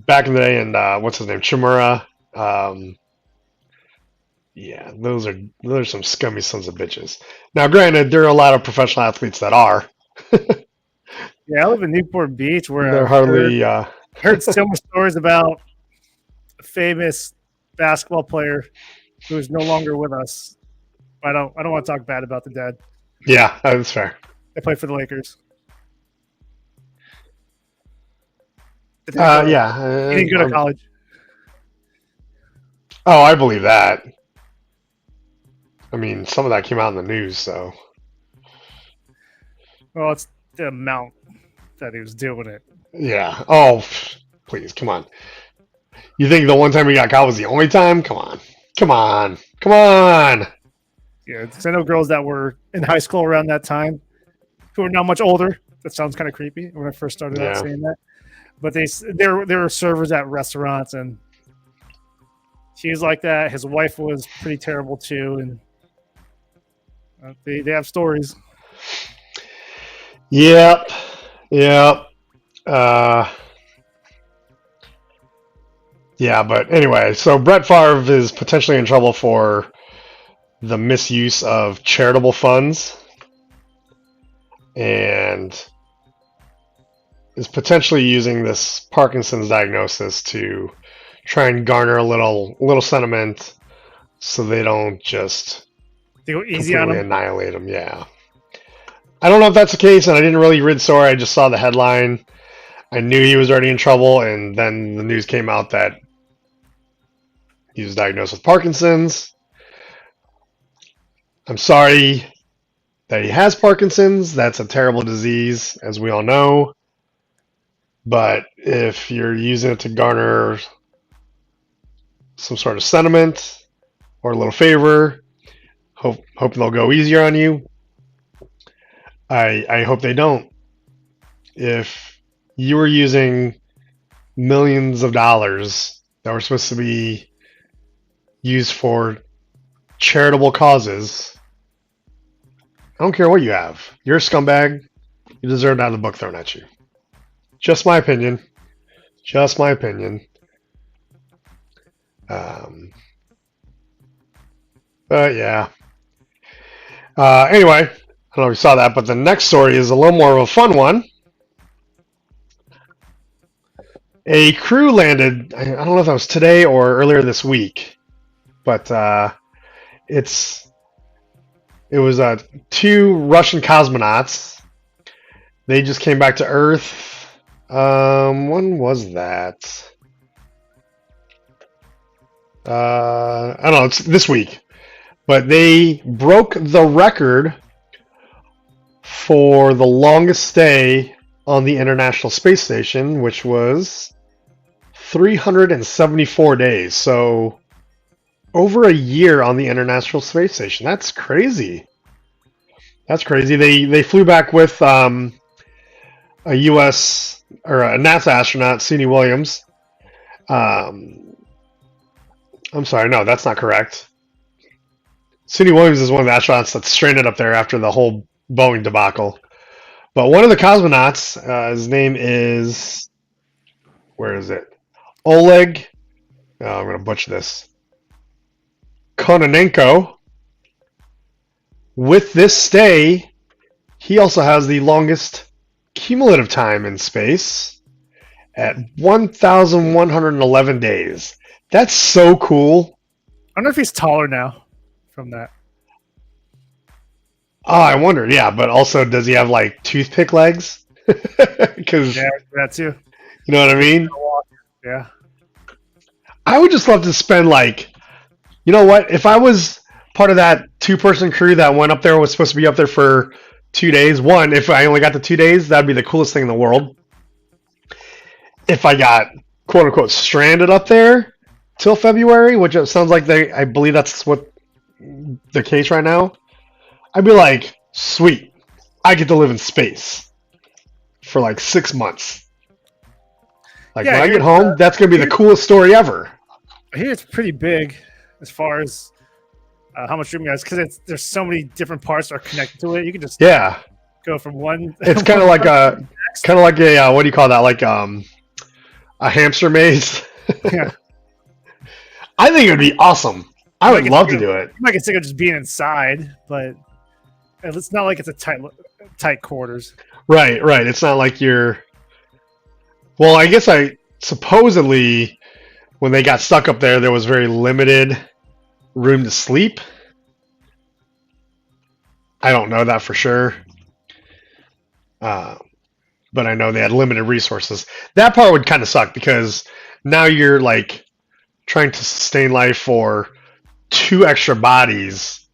back in the day and what's his name, Chimura. Yeah, those are some scummy sons of bitches. Now, granted, there are a lot of professional athletes that are. Yeah, I live in Newport Beach where they're hardly. Heard so many stories about famous basketball player who is no longer with us. I don't want to talk bad about the dead. Yeah, that's fair. They play for the Lakers. Yeah. He didn't go to college. Oh, I believe that. I mean, some of that came out in the news, so. Well, it's the amount that he was doing it. Yeah. Oh, please, come on. You think the one time he got caught was the only time? Come on. Come on. Come on. Yeah, because I know girls that were in high school around that time who are now much older. That sounds kind of creepy when I first started out saying that. But they were servers at restaurants, and she was like that. His wife was pretty terrible too, and they have stories. Yep. Yeah, but anyway, so Brett Favre is potentially in trouble for the misuse of charitable funds and is potentially using this Parkinson's diagnosis to try and garner a little sentiment so they don't just they go easy on him, annihilate him. Yeah. I don't know if that's the case, and I didn't really read the story. I just saw the headline. I knew he was already in trouble, and then the news came out that he was diagnosed with Parkinson's. I'm sorry that he has Parkinson's. That's a terrible disease, as we all know. But if you're using it to garner some sort of sentiment or a little favor, hoping they'll go easier on you, I hope they don't. If you were using millions of dollars that were supposed to be used for charitable causes, I don't care what you have. You're a scumbag. You deserve to have the book thrown at you. Just my opinion. Just my opinion. But yeah. Anyway, I don't know if you saw that, but the next story is a little more of a fun one. A crew landed, I don't know if that was today or earlier this week, but it was 2 Russian cosmonauts. They just came back to Earth. When was that? I don't know, it's this week. But they broke the record for the longest stay on the International Space Station, which was 374 days. So over a year on the International Space Station. That's crazy. That's crazy. They flew back with a U.S. or a NASA astronaut, Sydney Williams. I'm sorry, no, that's not correct. Sydney Williams is one of the astronauts that's stranded up there after the whole Boeing debacle. But one of the cosmonauts, his name is, where is it? Oleg, I'm going to butcher this, Kononenko. With this stay, he also has the longest cumulative time in space at 1,111 days. That's so cool. I wonder if he's taller now from that. Oh, I wonder. Yeah, but also, does he have like toothpick legs? Because yeah, that too. You know what I mean? Yeah. I would just love to spend you know what? If I was part of that 2-person crew that went up there, was supposed to be up there for 2 days. One, if I only got the 2 days, that'd be the coolest thing in the world. If I got quote unquote stranded up there till February, which it sounds like I believe that's what the case right now, I'd be like, sweet, I get to live in space for 6 months. When I get home, that's going to be the coolest story ever. I hear it's pretty big as far as how much room you has, because there's so many different parts that are connected to it. You can just go from one. It's kind of like a what do you call that? A hamster maze. Yeah. I think it would be awesome. I would love to do it. You might get sick of just being inside, but it's not like it's a tight quarters. Right. It's not like you're. Well, I guess supposedly when they got stuck up there, there was very limited room to sleep. I don't know that for sure. But I know they had limited resources. That part would kind of suck because now you're like trying to sustain life for 2 extra bodies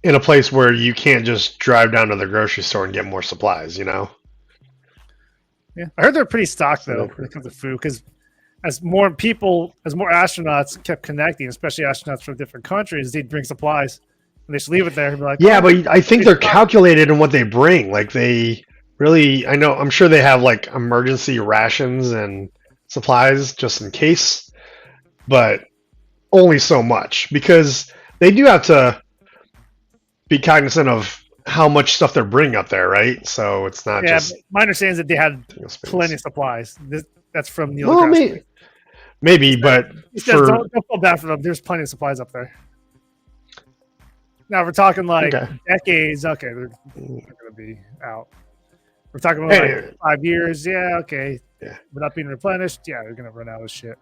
in a place where you can't just drive down to the grocery store and get more supplies, you know? Yeah, I heard they're pretty stocked though when it comes to food because as more astronauts kept connecting, especially astronauts from different countries, they'd bring supplies and they just leave it there and be like, yeah, but I think they're calculated in what they bring. Like they really, I'm sure they have like emergency rations and supplies just in case, but only so much because they do have to be cognizant of how much stuff they're bringing up there, right? So it's not just. My understanding is that they had plenty of supplies. That's from Neil Well, deGrasse. maybe, but don't feel bad for them. There's plenty of supplies up there. Now we're talking like decades. Okay, they're going to be out. We're talking about like 5 years. Yeah, okay. Yeah. Without being replenished, yeah, they're going to run out of shit.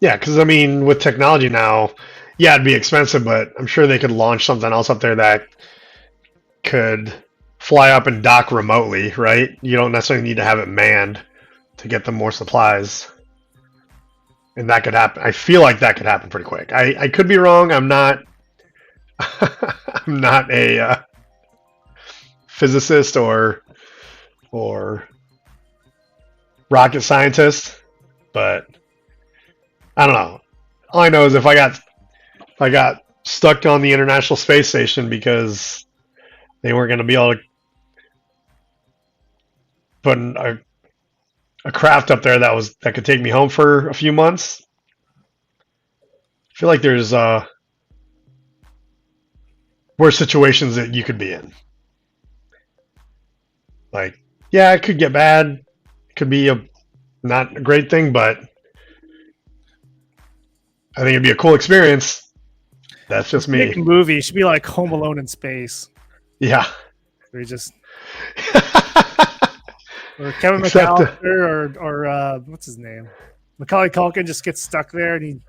Yeah, because I mean, with technology now, yeah, it'd be expensive, but I'm sure they could launch something else up there that could fly up and dock remotely, right? You don't necessarily need to have it manned to get them more supplies. And that could happen. I feel like that could happen pretty quick. I could be wrong. I'm not I'm not a physicist or rocket scientist, but I don't know. All I know is if I got stuck on the International Space Station because they weren't going to be able to put a craft up there that could take me home for a few months. I feel like there's worse situations that you could be in. Like, yeah, it could get bad. It could be not a great thing, but I think it'd be a cool experience. That's just me. Make a movie. It should be like Home Alone in space. Yeah. Where you just or Kevin McAllister or what's his name? Macaulay Culkin just gets stuck there and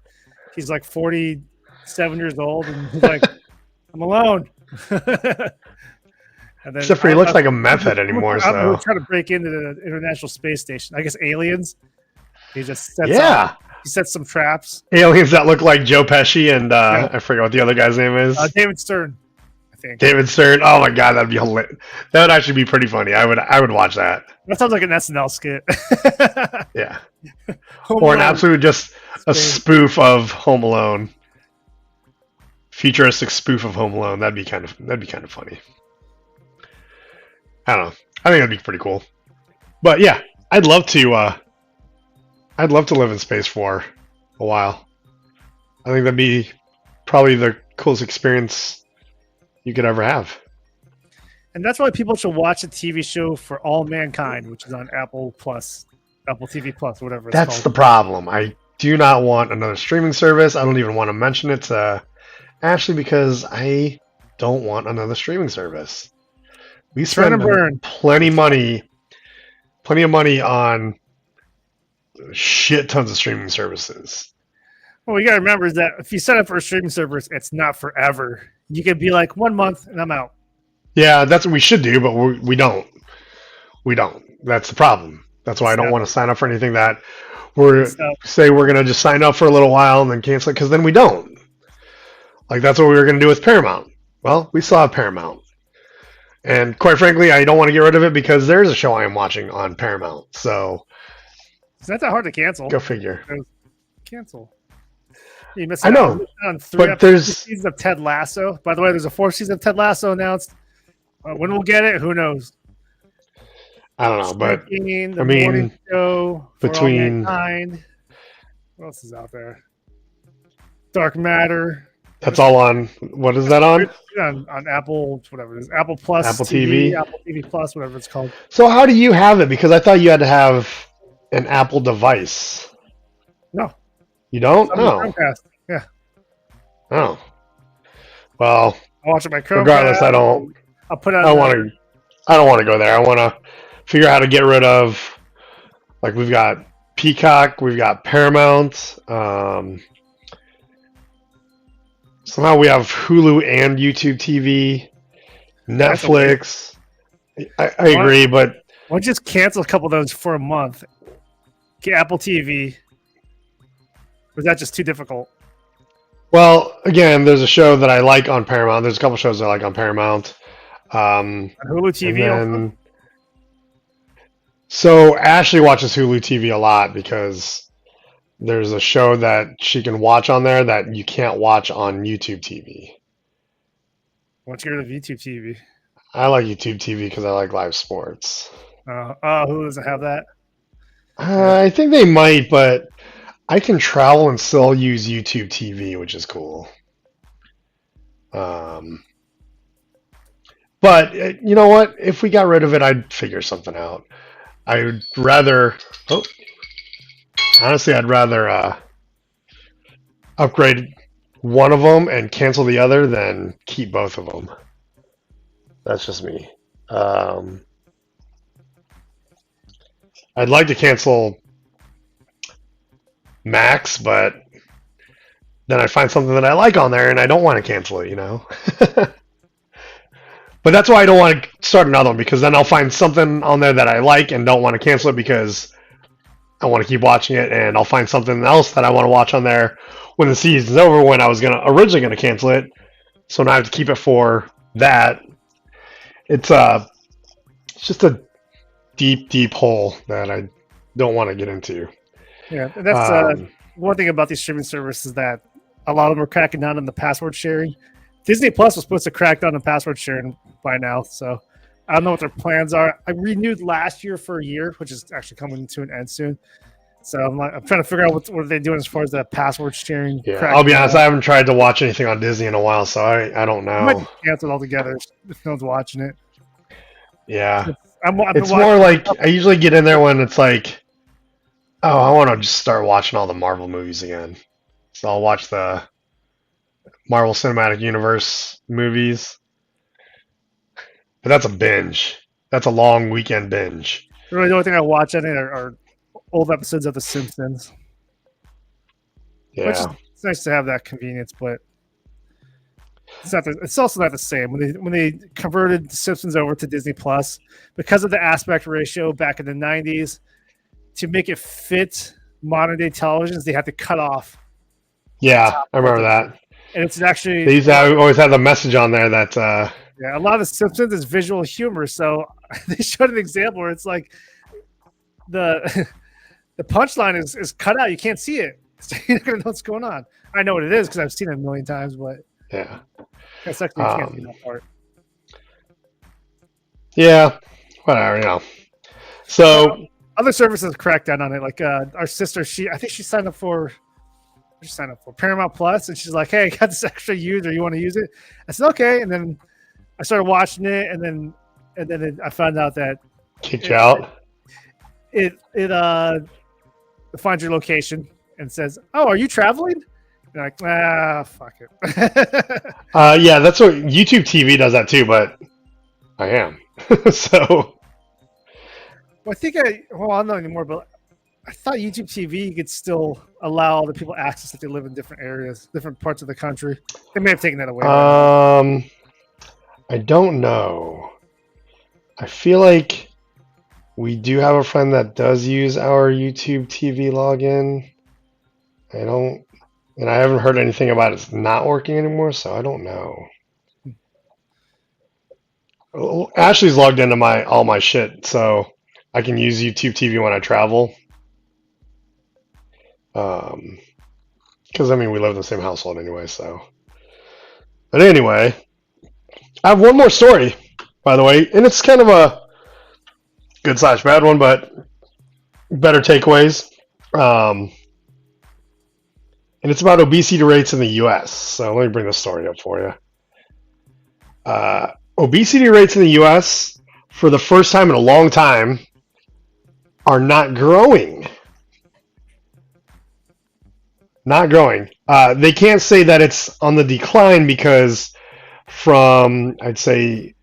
he's like 47 years old and he's like, I'm alone. And then, except for he looks like a meth head anymore. So trying to break into the International Space Station. I guess aliens. He just sets some traps. Aliens that look like Joe Pesci and I forget what the other guy's name is. David Stern, I think. David Stern. Oh my god, that'd be hilarious. That would actually be pretty funny. I would watch that. That sounds like an SNL skit. Yeah. Or an absolute just a spoof of Home Alone. Futuristic spoof of Home Alone. That'd be kind of funny. I don't know. I think that'd be pretty cool. But yeah, I'd love to live in space for a while. I think that'd be probably the coolest experience you could ever have. And that's why people should watch a TV show For All Mankind, which is on Apple TV Plus, whatever it's called. That's the problem. I do not want another streaming service. I don't even want to mention it to Ashley because I don't want another streaming service. We spend plenty of money on shit tons of streaming services. Well, you got to remember is that if you sign up for a streaming service, it's not forever. You could be like 1 month and I'm out. Yeah, that's what we should do, but we don't. We don't. That's the problem. That's why I don't want to sign up for anything that say we're going to just sign up for a little while and then cancel it, because then we don't. Like, that's what we were going to do with Paramount. Well, we still have Paramount. And quite frankly, I don't want to get rid of it because there's a show I am watching on Paramount. So it's not that hard to cancel. Go figure. Cancel. You missed I know. On but there's seasons of Ted Lasso. By the way, there's a 4th season of Ted Lasso announced. When we'll get it, who knows? I don't know, but I mean, show between what else is out there? Dark Matter. That's all on. What is that on? On Apple, whatever it is, Apple Plus, Apple TV, Apple TV Plus, whatever it's called. So how do you have it? Because I thought you had to have an Apple device. No, you don't. No. Chromecast. Yeah. Oh. Well, I watch it by Chromecast. Regardless, I don't. I'll put it on. I don't want to go there. I want to figure out how to get rid of. Like we've got Peacock. We've got Paramount. Somehow we have Hulu and YouTube TV, Netflix. I agree, but why don't you just cancel a couple of those for a month? Get Apple TV. Or is that just too difficult? Well, again, there's a show that I like on Paramount. There's a couple shows I like on Paramount. On Hulu TV also? So Ashley watches Hulu TV a lot because there's a show that she can watch on there that you can't watch on YouTube TV. Why don't you go to YouTube TV? I like YouTube TV because I like live sports. Hulu doesn't have that? I think they might, but I can travel and still use YouTube TV, which is cool. But you know what? If we got rid of it, I'd figure something out. I would rather. Honestly, I'd rather upgrade one of them and cancel the other than keep both of them. That's just me. I'd like to cancel Max, but then I find something that I like on there and I don't want to cancel it, you know? But that's why I don't want to start another one, because then I'll find something on there that I like and don't want to cancel it because I want to keep watching it, and I'll find something else that I want to watch on there when the season's over, when I was originally gonna cancel it. So now I have to keep it for that. It's just a deep hole that I don't want to get into. Yeah, that's one thing about these streaming services, that a lot of them are cracking down on the password sharing. Disney Plus was supposed to crack down on password sharing by now, so I don't know what their plans are. I renewed last year for a year, which is actually coming to an end soon. So I'm trying to figure out what they're doing as far as the password sharing. Yeah, I'll be honest, I haven't tried to watch anything on Disney in a while, so I don't know. I might cancel it altogether if no one's watching it. Yeah. It's more like I usually get in there when it's like, oh, I want to just start watching all the Marvel movies again. So I'll watch the Marvel Cinematic Universe movies. But that's a binge. That's a long weekend binge. Really, the only thing I watch on it are old episodes of The Simpsons. Yeah. It's nice to have that convenience, but it's also not the same. When they converted The Simpsons over to Disney Plus, because of the aspect ratio back in the 90s, to make it fit modern day televisions, they had to cut off. Yeah, I remember that. And it's actually they used to always have the message on there that yeah, a lot of The Simpsons is visual humor, so they showed an example where it's like the punchline is cut out. You can't see it. So you're not gonna know what's going on. I know what it is because I've seen it a million times, but yeah, that's actually you can't see that part. Yeah, whatever, you know. So other services cracked down on it. Like our sister, I think she signed up for Paramount Plus, and she's like, "Hey, I got this extra user. You want to use it?" I said, "Okay," and then I started watching it, and then I found out that kicked you out. It finds your location and says, "Oh, are you traveling?" You're like, fuck it. Yeah, that's what YouTube TV does that too, but I am. So well, I think I don't know anymore, but I thought YouTube TV could still allow other people access if they live in different areas, different parts of the country. They may have taken that away. I don't know. I feel like we do have a friend that does use our YouTube TV login. And I haven't heard anything about it not working anymore, so I don't know. Ashley's logged into all my shit, so I can use YouTube TV when I travel. Because I mean, we live in the same household anyway, so. But anyway, I have one more story, by the way, and it's kind of a good/bad one, but better takeaways. And it's about obesity rates in the U.S. So let me bring the story up for you. Obesity rates in the U.S. for the first time in a long time are not growing. Not growing. They can't say that it's on the decline because I'd say,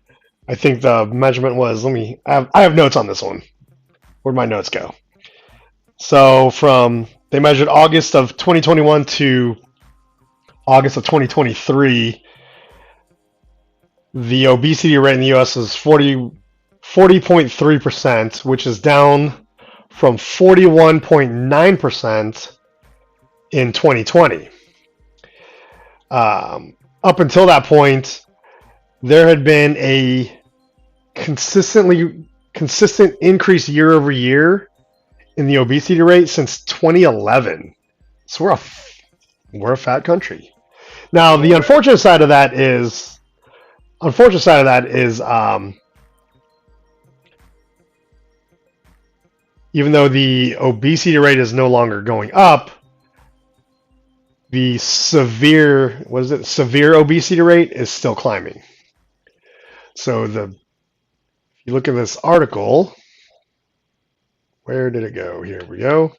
I think the measurement was, I have notes on this one. Where'd my notes go? So they measured August of 2021 to August of 2023. The obesity rate in the U.S. is 40.3%, which is down from 41.9% in 2020. Up until that point, there had been a consistent increase year over year in the obesity rate since 2011. So we're a fat country. Now, the unfortunate side of that is even though the obesity rate is no longer going up, the severe obesity rate is still climbing. So if you look at this article, where did it go? Here we go.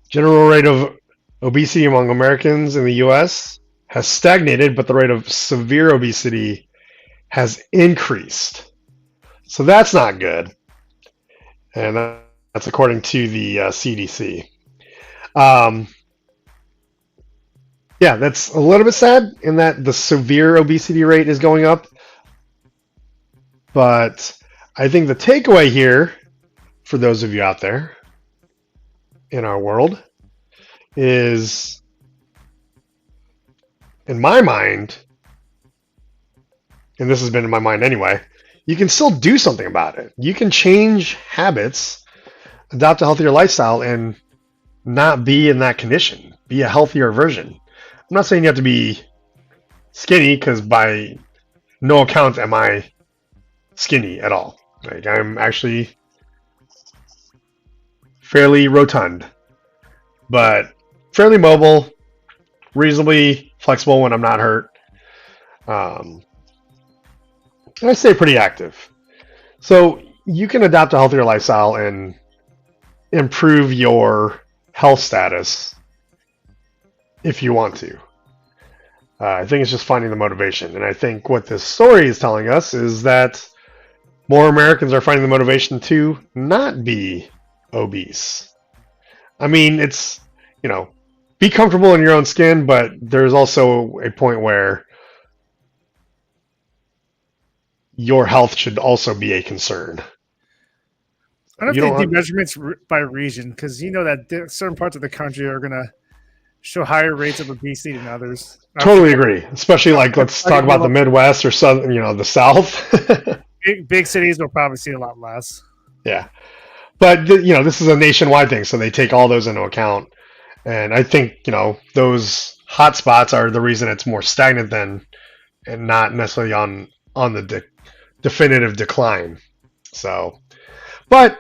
General rate of obesity among Americans in the U.S. has stagnated, but the rate of severe obesity has increased. So that's not good. And that's according to the CDC. Yeah, that's a little bit sad in that the severe obesity rate is going up. But I think the takeaway here, for those of you out there in our world, is, in my mind, and this has been in my mind anyway, you can still do something about it. You can change habits, adopt a healthier lifestyle, and not be in that condition. Be a healthier version. I'm not saying you have to be skinny, because by no account am I skinny at all. Like, I'm actually fairly rotund, but fairly mobile, reasonably flexible when I'm not hurt. And I stay pretty active. So you can adopt a healthier lifestyle and improve your health status if you want to. I think it's just finding the motivation. And I think what this story is telling us is that more Americans are finding the motivation to not be obese. I mean, it's, be comfortable in your own skin, but there's also a point where your health should also be a concern. I don't think they do measurements by region, because that certain parts of the country are going to show higher rates of obesity than others. Totally agree. Especially let's talk about the Midwest or Southern, the South. Big cities will probably see a lot less. Yeah. But, this is a nationwide thing, so they take all those into account. And I think, those hot spots are the reason it's more stagnant and not necessarily on the definitive decline. So, but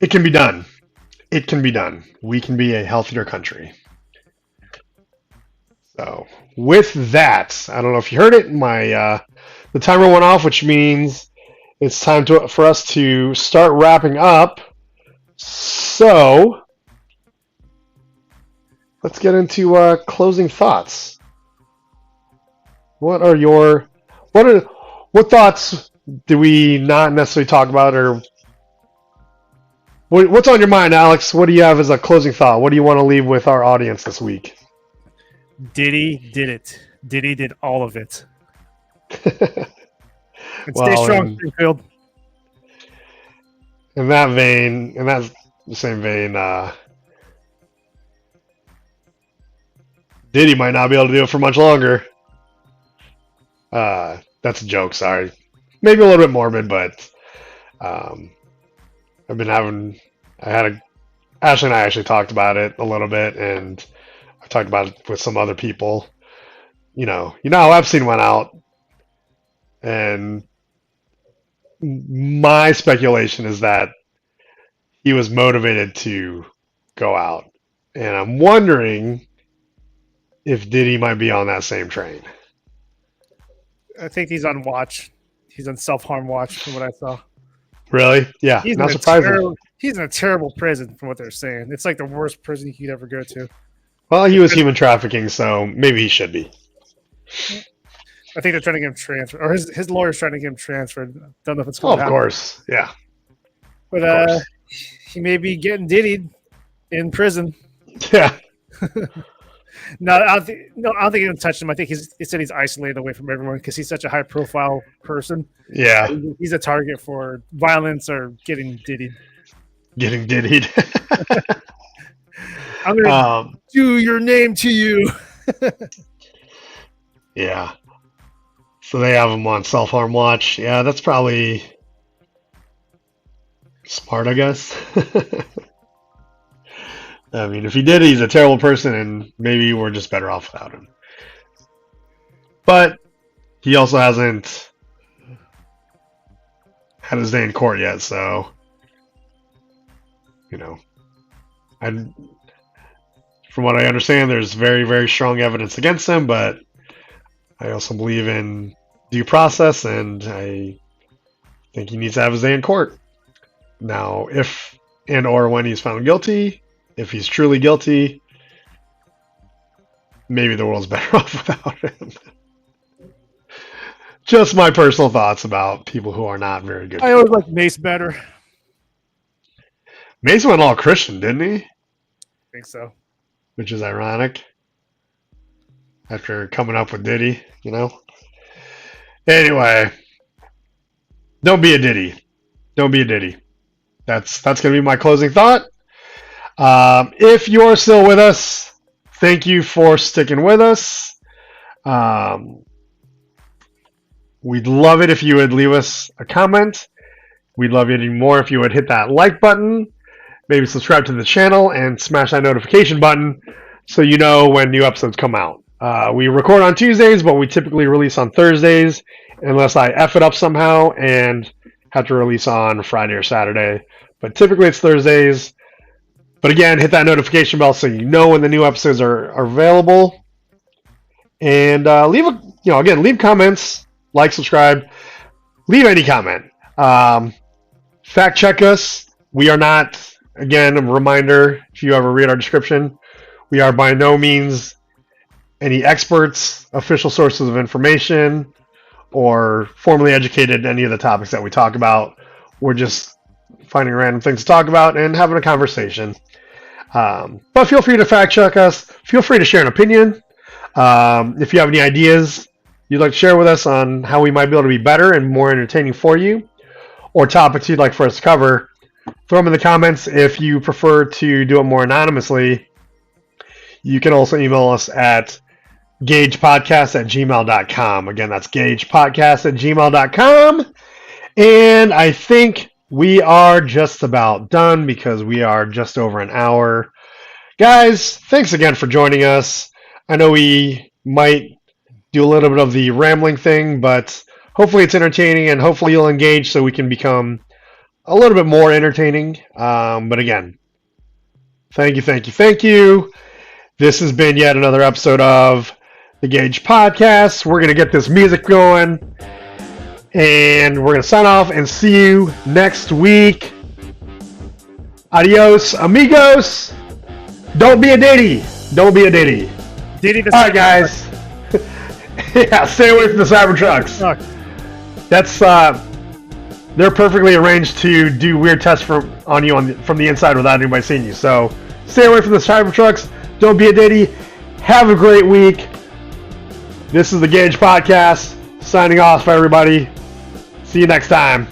it can be done. It can be done. We can be a healthier country. So, with that, I don't know if you heard it, the timer went off, which means it's time for us to start wrapping up. So, let's get into closing thoughts. What thoughts do we not necessarily talk about, or what's on your mind, Alex? What do you have as a closing thought? What do you want to leave with our audience this week? Diddy did it. Diddy did all of it. And stay strong, Springfield. In that same vein, Diddy might not be able to do it for much longer. That's a joke, sorry. Maybe a little bit morbid, but Ashley and I actually talked about it a little bit, and I talked about it with some other people. You know how Epstein went out, and my speculation is that he was motivated to go out, and I'm wondering if Diddy might be on that same train. I think he's on watch. He's on self-harm watch from what I saw. Really? Yeah, not surprising. He's in a terrible prison from what they're saying. It's like the worst prison he could ever go to. Well, he was human trafficking, so maybe he should be. I think they're trying to get him transferred, or his lawyer's trying to get him transferred. Don't know if it's going to happen. Of course, yeah. But he may be getting diddied in prison. Yeah. No, I don't think anyone touched him. I think he said he's isolated away from everyone because he's such a high-profile person. Yeah. He's a target for violence or getting diddied. Getting diddied. I'm going to do your name to you. Yeah. So they have him on self-harm watch. Yeah, that's probably smart, I guess. I mean, if he did, he's a terrible person, and maybe we're just better off without him. But he also hasn't had his day in court yet, so, you know, from what I understand, there's very, very strong evidence against him, but I also believe in due process, and I think he needs to have his day in court. Now, if and or when he's found guilty, if he's truly guilty, maybe the world's better off without him. Just my personal thoughts about people who are not very good. I always like Mace better. Mace went all Christian, didn't he? I think so. Which is ironic. After coming up with Diddy, you know? Anyway. Don't be a Diddy. Don't be a Diddy. That's going to be my closing thought. If you're still with us, thank you for sticking with us. We'd love it if you would leave us a comment. We'd love it even more if you would hit that like button, maybe subscribe to the channel, and smash that notification button so you know when new episodes come out. We record on Tuesdays, but we typically release on Thursdays, unless I F it up somehow and have to release on Friday or Saturday. But typically it's Thursdays. But again, hit that notification bell so you know when the new episodes are available. And leave comments, like, subscribe, leave any comment. Fact check us. We are not, again, a reminder, if you ever read our description, we are by no means any experts, official sources of information, or formally educated in any of the topics that we talk about. We're just finding random things to talk about and having a conversation. But feel free to fact check us. Feel free to share an opinion. If you have any ideas you'd like to share with us on how we might be able to be better and more entertaining for you, or topics you'd like for us to cover, throw them in the comments. If you prefer to do it more anonymously, you can also email us at gagepodcast@gmail.com. Again, that's gagepodcast@gmail.com. And I think we are just about done because we are just over an hour. Guys, thanks again for joining us. I know we might do a little bit of the rambling thing, but hopefully it's entertaining and hopefully you'll engage so we can become a little bit more entertaining. But again, thank you. This has been yet another episode of the Gage Podcast. We're going to get this music going, and we're going to sign off and see you next week. Adios, amigos. Don't be a Diddy. Don't be a Diddy. Diddy the All right, guys. Yeah, stay away from the Cybertrucks. That's they're perfectly arranged to do weird tests on you from the inside without anybody seeing you. So stay away from the Cybertrucks. Don't be a Diddy. Have a great week. This is the Gage Podcast. Signing off for everybody. See you next time.